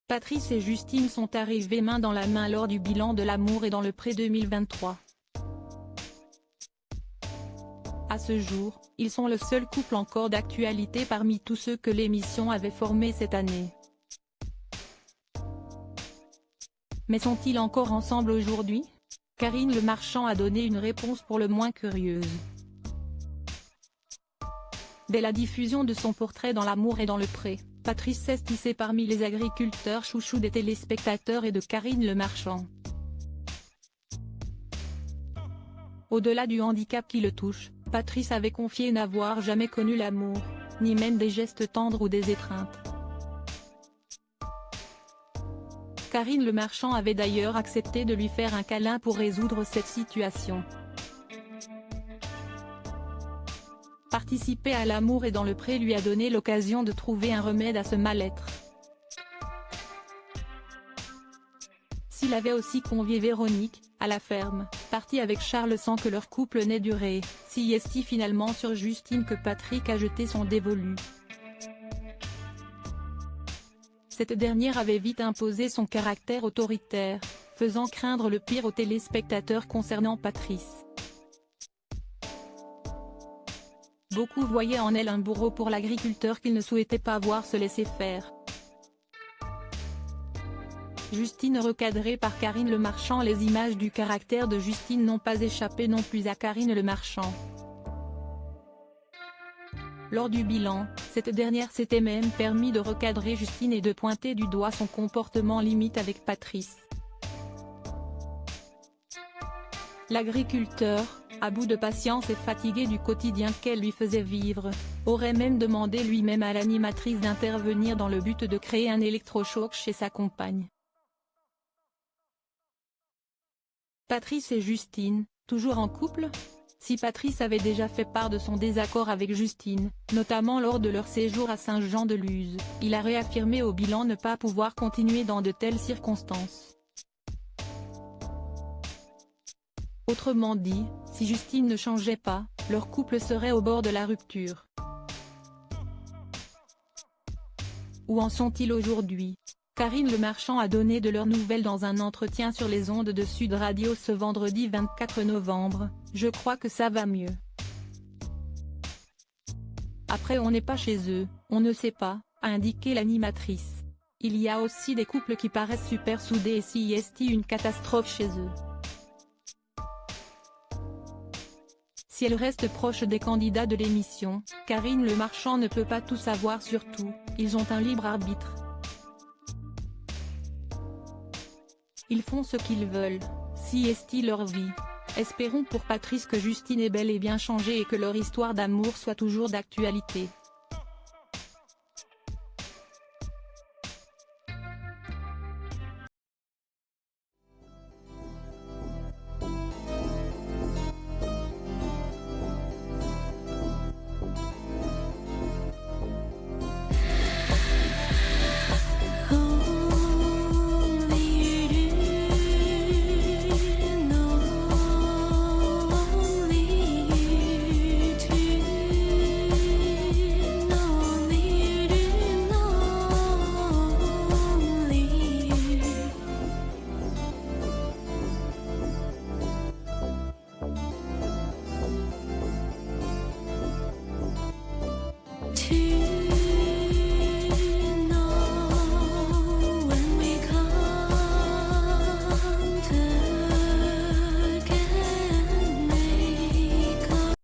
Patrice et Justine sont arrivés main dans la main lors du bilan de L'amour est dans le pré 2023. À ce jour, ils sont le seul couple encore d'actualité parmi tous ceux que l'émission avait formés cette année. Mais sont-ils encore ensemble aujourd'hui? Karine Le Marchand a donné une réponse pour le moins curieuse. Dès la diffusion de son portrait dans L'amour est dans le pré, Patrice s'est hissé parmi les agriculteurs chouchous des téléspectateurs et de Karine Le Marchand. Au-delà du handicap qui le touche, Patrice avait confié n'avoir jamais connu l'amour, ni même des gestes tendres ou des étreintes. Karine Le Marchand avait d'ailleurs accepté de lui faire un câlin pour résoudre cette situation. Participer à L'amour est dans le pré lui a donné l'occasion de trouver un remède à ce mal-être. S'il avait aussi convié Véronique, à la ferme, partie avec Charles sans que leur couple n'ait duré, si est-il finalement sur Justine que Patrick a jeté son dévolu. Cette dernière avait vite imposé son caractère autoritaire, faisant craindre le pire aux téléspectateurs concernant Patrice. Beaucoup voyaient en elle un bourreau pour l'agriculteur qu'ils ne souhaitaient pas voir se laisser faire. Justine recadrée par Karine Le Marchand. Les images du caractère de Justine n'ont pas échappé non plus à Karine Le Marchand. Lors du bilan, cette dernière s'était même permis de recadrer Justine et de pointer du doigt son comportement limite avec Patrice. L'agriculteur, à bout de patience et fatigué du quotidien qu'elle lui faisait vivre, aurait même demandé lui-même à l'animatrice d'intervenir dans le but de créer un électrochoc chez sa compagne. Patrice et Justine, toujours en couple? Si Patrice avait déjà fait part de son désaccord avec Justine, notamment lors de leur séjour à Saint-Jean-de-Luz, il a réaffirmé au bilan ne pas pouvoir continuer dans de telles circonstances. Autrement dit, si Justine ne changeait pas, leur couple serait au bord de la rupture. Où en sont-ils aujourd'hui? Karine Le Marchand a donné de leurs nouvelles dans un entretien sur les ondes de Sud Radio ce vendredi 24 novembre, « Je crois que ça va mieux. Après on n'est pas chez eux, on ne sait pas », a indiqué l'animatrice. Il y a aussi des couples qui paraissent super soudés et si est une catastrophe chez eux. Si elle reste proche des candidats de l'émission, Karine Le Marchand ne peut pas tout savoir sur tout, ils ont un libre arbitre. Ils font ce qu'ils veulent, si est leur vie. Espérons pour Patrice que Justine ait bel et bien changé et que leur histoire d'amour soit toujours d'actualité. To